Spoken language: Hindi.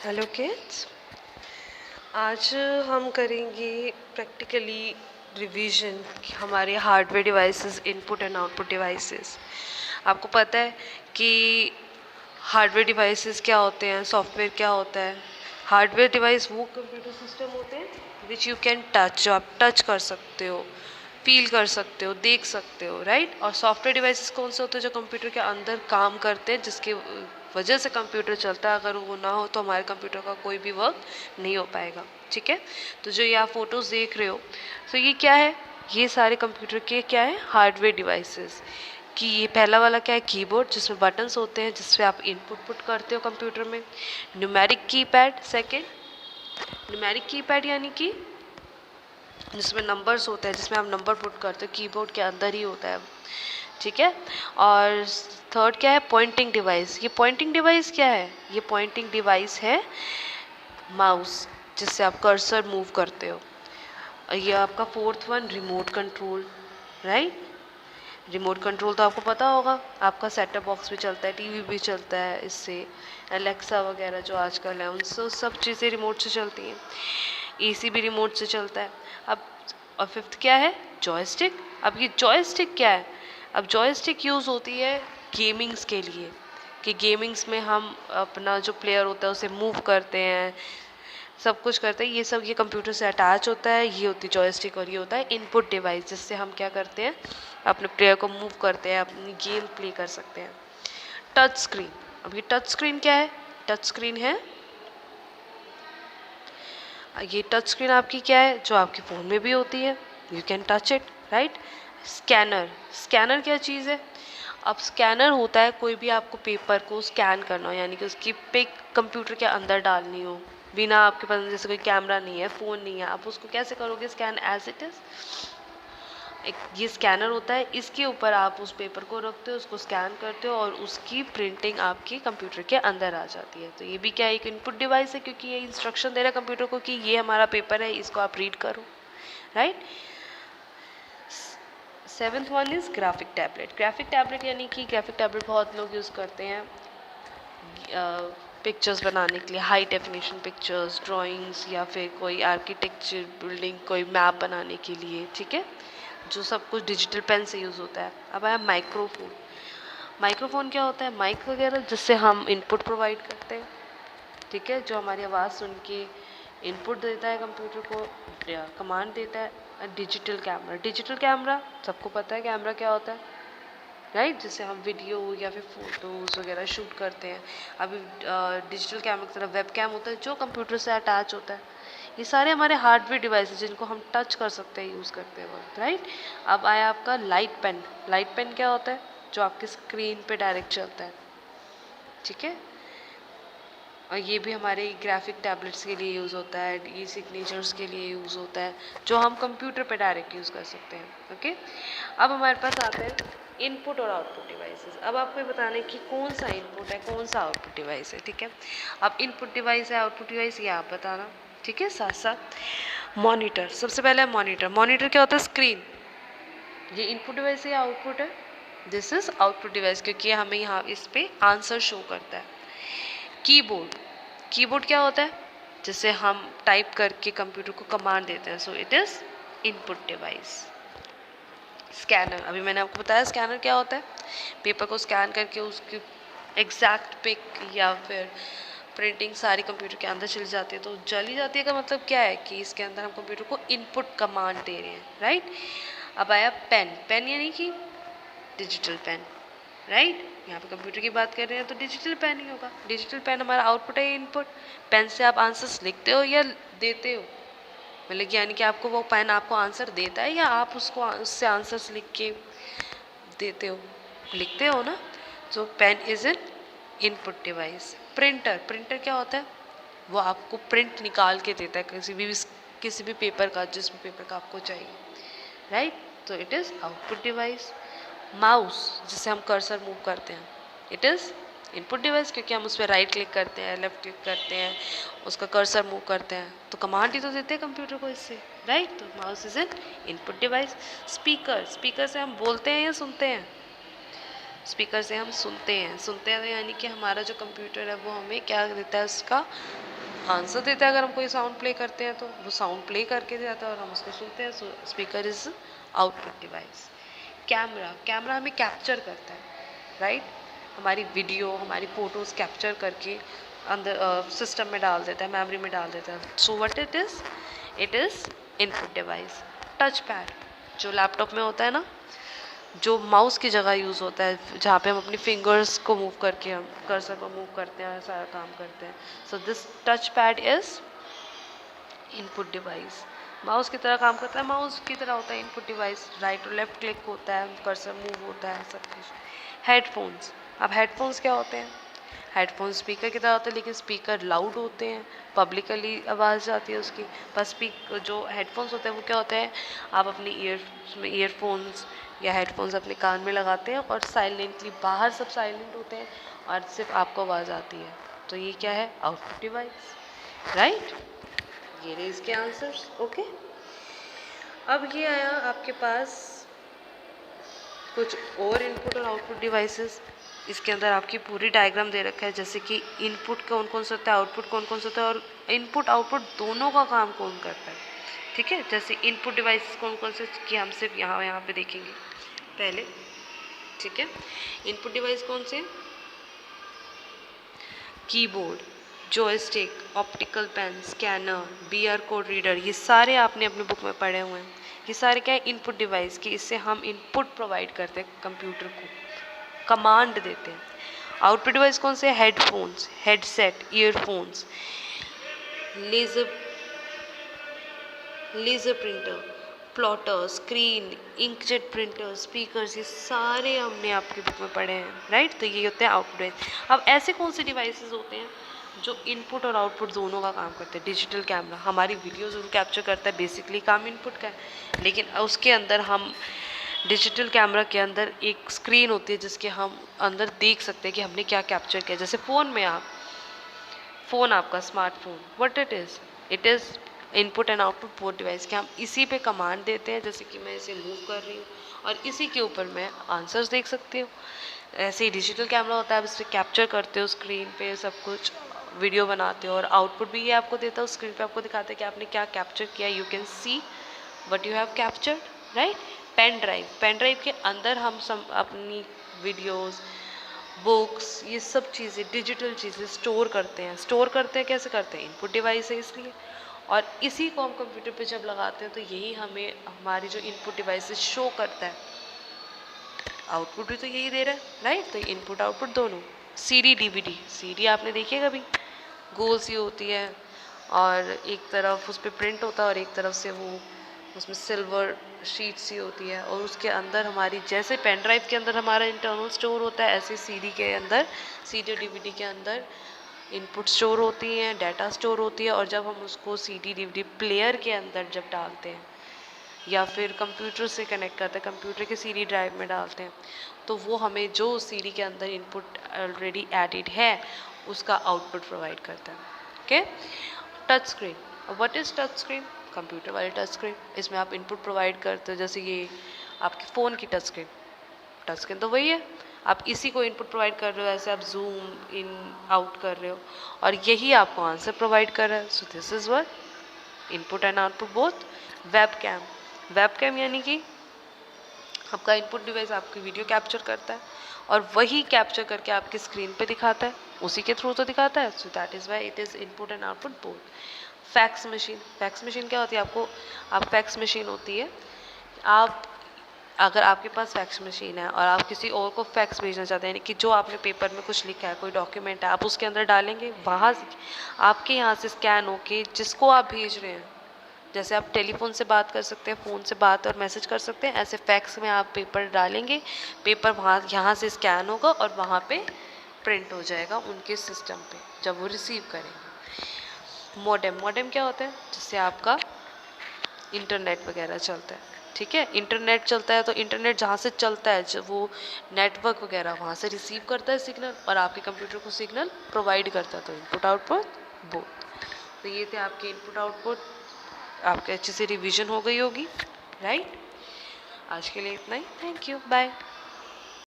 Hello kids. आज हम करेंगे प्रैक्टिकली रिवीजन हमारे hardware devices, input and output devices. आपको पता है कि हार्डवेयर डिवाइसेस क्या होते हैं, सॉफ्टवेयर क्या होता है। हार्डवेयर डिवाइस वो कंप्यूटर सिस्टम होते हैं विच यू कैन टच, जो आप टच कर सकते हो, फील कर सकते हो, देख सकते हो, राइट। और सॉफ्टवेयर डिवाइसेस कौन से होते हैं? जो कंप्यूटर के अंदर काम करते हैं, जिसके वजह से कंप्यूटर चलता है। अगर वो ना हो तो हमारे कंप्यूटर का कोई भी वर्क नहीं हो पाएगा, ठीक है। तो जो ये आप फोटोज देख रहे हो, तो ये क्या है? ये सारे कंप्यूटर के क्या है? Hardware devices. कि ये पहला वाला क्या है? कीबोर्ड, जिसमें बटन्स होते हैं, जिससे आप इनपुट पुट करते हो कंप्यूटर में। Numeric keypad second, numeric keypad यानी कि जिसमें नंबर्स होते हैं, जिसमें आप नंबर पुट करते हो, कीबोर्ड के अंदर ही होता है, ठीक है। और थर्ड क्या है? Pointing device. ये पॉइंटिंग डिवाइस क्या है? ये पॉइंटिंग डिवाइस है माउस, जिससे आप कर्सर मूव करते हो। और ये आपका fourth one, remote control, right. Remote control तो आपको पता होगा, आपका सेटअप बॉक्स भी चलता है, टीवी भी चलता है इससे, एलेक्सा वगैरह जो आजकल है उनसे सब चीज़ें रिमोट से चलती हैं। एसी भी रिमोट से चलता है। अब और फिफ्थ क्या है? जॉयस्टिक। अब ये जॉयस्टिक क्या है? अब जॉयस्टिक यूज़ होती है गेमिंग्स के लिए, कि गेमिंग्स में हम अपना जो प्लेयर होता है उसे मूव करते हैं, सब कुछ करते हैं। ये सब ये कंप्यूटर से अटैच होता है। ये होती है जॉयस्टिक, और ये होता है इनपुट डिवाइस, जिससे हम क्या करते हैं? अपने प्लेयर को मूव करते हैं, अपनी गेम प्ले कर सकते हैं। Touch screen. अब ये टच स्क्रीन क्या है? टच स्क्रीन है, ये टच स्क्रीन आपकी क्या है? जो आपके फ़ोन में भी होती है, you can touch it, right. Scanner. Scanner क्या चीज़ है? अब स्कैनर होता है कोई भी आपको पेपर को स्कैन करना हो, यानी कि उसकी पिक कंप्यूटर के अंदर डालनी हो, बिना आपके पास जैसे कोई कैमरा नहीं है, फ़ोन नहीं है, आप उसको कैसे करोगे स्कैन? एज इट इज़ एक ये स्कैनर होता है, इसके ऊपर आप उस पेपर को रखते हो, उसको स्कैन करते हो, और उसकी प्रिंटिंग आपकी कंप्यूटर के अंदर आ जाती है। तो ये भी क्या है? एक इनपुट डिवाइस है, क्योंकि ये इंस्ट्रक्शन दे रहा है कंप्यूटर को कि ये हमारा पेपर है, इसको आप रीड करो, right. Seventh one is graphic tablet. Graphic tablet यानी कि ग्राफिक टैबलेट बहुत लोग यूज़ करते हैं पिक्चर्स बनाने के लिए, हाई डेफिनेशन पिक्चर्स, ड्राइंग्स, या फिर कोई आर्किटेक्चर, बिल्डिंग, कोई मैप बनाने के लिए, ठीक है। जो सब कुछ डिजिटल पेन से यूज़ होता है। अब आया माइक्रोफोन। माइक्रोफोन क्या होता है? माइक वगैरह जिससे हम इनपुट प्रोवाइड करते हैं, ठीक है, जो हमारी आवाज़ सुन के इनपुट देता है कंप्यूटर को, कमांड देता है। Digital camera. डिजिटल कैमरा सबको पता है कैमरा क्या होता है, राइट, जिससे हम वीडियो या फिर फोटोज़ वगैरह शूट करते हैं। अभी डिजिटल कैमरा की तरफ वेब कैम होता है, जो कंप्यूटर से अटैच होता है। ये सारे हमारे हार्डवेयर डिवाइस हैं जिनको हम टच कर सकते हैं यूज़ करते वक्त, राइट। अब आया आपका लाइट पेन। लाइट पेन क्या होता है? जो आपकी स्क्रीन पे डायरेक्ट चलता है, ठीक है। और ये भी हमारे ग्राफिक टैबलेट्स के लिए यूज़ होता है, ई सिग्नेचर्स के लिए यूज़ होता है, जो हम कंप्यूटर पे डायरेक्ट यूज़ कर सकते हैं, ओके। अब हमारे पास आते हैं इनपुट और आउटपुट डिवाइसेस। अब आपको ये बताना है कि कौन सा इनपुट है, कौन सा आउटपुट डिवाइस है, ठीक है। अब इनपुट डिवाइस है, आउटपुट डिवाइस, ये आप बताना, ठीक है। साथ साथ मॉनिटर। सबसे पहले है मॉनिटर। मॉनिटर क्या होता है? स्क्रीन। ये इनपुट डिवाइस है या आउटपुट है? दिस इज आउटपुट डिवाइस, क्योंकि हमें यहाँ इस पे आंसर शो करता है। कीबोर्ड। कीबोर्ड क्या होता है? जिसे हम टाइप करके कंप्यूटर को कमांड देते हैं, so it is input device. Scanner. अभी मैंने आपको बताया स्कैनर क्या होता है। पेपर को स्कैन करके उसकी एग्जैक्ट पिक या फिर प्रिंटिंग सारी कंप्यूटर के अंदर चली जाती है। तो चली जाती है का मतलब क्या है? कि इसके अंदर हम कंप्यूटर को इनपुट कमांड दे रहे हैं, राइट। अब आया पेन। पेन यानी कि डिजिटल पेन, राइट। यहाँ पे कंप्यूटर की बात कर रहे हैं तो डिजिटल पेन ही होगा। डिजिटल पेन हमारा आउटपुट है, इनपुट। पेन से आप आंसर्स लिखते हो या देते हो, मतलब यानी कि आपको वो पेन आपको आंसर देता है या आप उसको उससे आंसर्स लिख के देते हो, लिखते हो ना। तो pen is an input device. Printer. Printer क्या होता है? वो आपको प्रिंट निकाल के देता है किसी भी पेपर का, जिस भी पेपर का आपको चाहिए, राइट। तो it is output device. Mouse, जिससे हम कर्सर मूव करते हैं, इट इज़ इनपुट डिवाइस, क्योंकि हम उस पर राइट क्लिक करते हैं, लेफ्ट क्लिक करते हैं, उसका कर्सर मूव करते हैं, तो कमांड ही तो देते हैं कंप्यूटर को इससे, राइट। तो mouse is an input device. Speaker. Speaker से हम बोलते हैं या सुनते हैं? स्पीकर से हम सुनते हैं यानी कि हमारा जो कंप्यूटर है वो हमें क्या देता है, उसका आंसर देता है। अगर हम कोई साउंड प्ले करते हैं तो वो साउंड प्ले करके देता है और हम उसको सुनते हैं। सो speaker is output device. Camera हमें कैप्चर करता है, राइट। हमारी वीडियो, हमारी फोटोज कैप्चर करके अंदर सिस्टम में डाल देता है, मेमोरी में डाल देता है। So what it is input device. Touch pad जो लैपटॉप में होता है ना, जो माउस की जगह यूज़ होता है, जहाँ पे हम अपनी फिंगर्स को मूव करके हम कर्सर को मूव करते हैं, सारा काम करते हैं। So this touch pad is input device. Mouse की तरह काम करता है, माउस की तरह होता है इनपुट डिवाइस। राइट और लेफ्ट क्लिक होता है, कर्सर मूव होता है, सब कुछ। हेडफोन्स। अब हेडफोन्स क्या होते हैं? हेडफोन स्पीकर की तरह होते हैं, लेकिन स्पीकर लाउड होते हैं, पब्लिकली आवाज़ जाती है उसकी। पर जो हेडफोन्स होते हैं वो क्या होते हैं, आप अपनी ईयरफोन्स या हेडफोन्स अपने कान में लगाते हैं और साइलेंटली, बाहर सब साइलेंट होते हैं और सिर्फ आपको आवाज़ आती है। तो ये क्या है? Output device, right. ये रहे इसके आंसर्स। ओके, अब ये आया आपके पास कुछ और इनपुट और आउटपुट डिवाइसेस। इसके अंदर आपकी पूरी डायग्राम दे रखा है, जैसे कि इनपुट कौन कौन सा होता है, आउटपुट कौन कौन सा होता है, और इनपुट आउटपुट दोनों का काम कौन करता है। ठीक है, जैसे इनपुट डिवाइस कौन कौन से कि हम सिर्फ यहाँ पे देखेंगे पहले। ठीक है, इनपुट डिवाइस कौन से? Keyboard, joystick, optical pen, scanner, bar code reader, ये सारे आपने अपने बुक में पढ़े हुए हैं। ये सारे क्या है? इनपुट डिवाइस की। इससे हम इनपुट प्रोवाइड करते हैं कंप्यूटर को, कमांड देते हैं। आउटपुट डिवाइस कौन से? Headphones, headset, earphones, laser printer, plotter, screen, inkjet printer, speakers, ये सारे हमने आपकी बुक में पढ़े हैं, राइट। तो ये होते हैं आउटपुट डिवाइस। अब ऐसे कौन से डिवाइसेस होते हैं जो इनपुट और आउटपुट दोनों का काम करते हैं? डिजिटल कैमरा हमारी वीडियो जरूर कैप्चर करता है, बेसिकली काम इनपुट का है, लेकिन उसके अंदर हम डिजिटल कैमरा के अंदर एक स्क्रीन होती है जिसके हम अंदर देख सकते हैं कि हमने क्या कैप्चर किया। जैसे फ़ोन में फ़ोन आपका smartphone, what it is input and output both device के। हम इसी पे कमांड देते हैं, जैसे कि मैं इसे मूव कर रही हूँ और इसी के ऊपर मैं आंसर्स देख सकती हूँ। ऐसे ही डिजिटल कैमरा होता है, आप इसे कैप्चर करते हो स्क्रीन पे सब कुछ, वीडियो बनाते हो, और आउटपुट भी ये आपको देता है, उस स्क्रीन पे आपको दिखाता है कि आपने क्या कैप्चर किया। You can see what you have captured, right. Pen drive के अंदर हम सब अपनी वीडियोस, बुक्स, ये सब चीज़ें, डिजिटल चीज़ें स्टोर करते हैं। कैसे करते हैं? इनपुट डिवाइस है इसलिए। और इसी को हम कंप्यूटर पे जब लगाते हैं तो यही हमें हमारी जो इनपुट डिवाइसेस शो करता है। आउटपुट भी तो यही दे रहा है, राइट। तो इनपुट आउटपुट दोनों। सीडी डीवीडी, सीडी आपने देखी है कभी? गोल सी होती है और एक तरफ उस पर प्रिंट होता है और एक तरफ से वो उसमें सिल्वर शीट सी होती है, और उसके अंदर हमारी, जैसे पेन ड्राइव के अंदर हमारा इंटरनल स्टोर होता है, ऐसे सीडी के अंदर, सीडी डीवीडी के अंदर इनपुट स्टोर होती हैं, डाटा स्टोर होती है। और जब हम उसको सीडी डीवीडी प्लेयर के अंदर जब डालते हैं या फिर कंप्यूटर से कनेक्ट करते हैं, कंप्यूटर के सीडी ड्राइव में डालते हैं, तो वो हमें जो सीडी के अंदर इनपुट ऑलरेडी एडिड है उसका आउटपुट प्रोवाइड करता है। Okay, touch screen. What is touch screen? Computer वाली टच स्क्रीन। इसमें आप इनपुट प्रोवाइड करते हो, जैसे ये आपके फ़ोन की टच स्क्रीन तो वही है, आप इसी को इनपुट प्रोवाइड कर रहे हो, ऐसे आप जूम इन आउट कर रहे हो और यही आपको आंसर प्रोवाइड कर रहा है। So this is what input and output both. Web cam यानी कि आपका इनपुट डिवाइस आपकी वीडियो कैप्चर करता है और वही कैप्चर करके आपकी स्क्रीन पे दिखाता है, उसी के थ्रू तो दिखाता है। So that is why it is input and output both. Fax machine क्या होती है? फैक्स मशीन होती है, आप अगर आपके पास फैक्स मशीन है और आप किसी और को फैक्स भेजना चाहते हैं, कि जो आपने पेपर में कुछ लिखा है, कोई डॉक्यूमेंट है, आप उसके अंदर डालेंगे, वहाँ से आपके यहाँ से स्कैन होके जिसको आप भेज रहे हैं, जैसे आप टेलीफोन से बात कर सकते हैं, फ़ोन से बात और मैसेज कर सकते हैं, ऐसे फैक्स में आप पेपर डालेंगे, पेपर यहाँ से स्कैन होगा और वहाँ पे प्रिंट हो जाएगा उनके सिस्टम पे जब वो रिसीव करेंगे। मॉडेम क्या होता है? जिससे आपका इंटरनेट वगैरह चलता है। ठीक है, इंटरनेट चलता है तो इंटरनेट जहाँ से चलता है, जब वो नेटवर्क वगैरह वहाँ से रिसीव करता है सिग्नल और आपके कंप्यूटर को सिग्नल प्रोवाइड करता है। तो इनपुट आउटपुट बोथ। तो ये थे आपके इनपुट आउटपुट, आपके अच्छे से रिवीजन हो गई होगी, राइट। आज के लिए इतना ही, थैंक यू, बाय।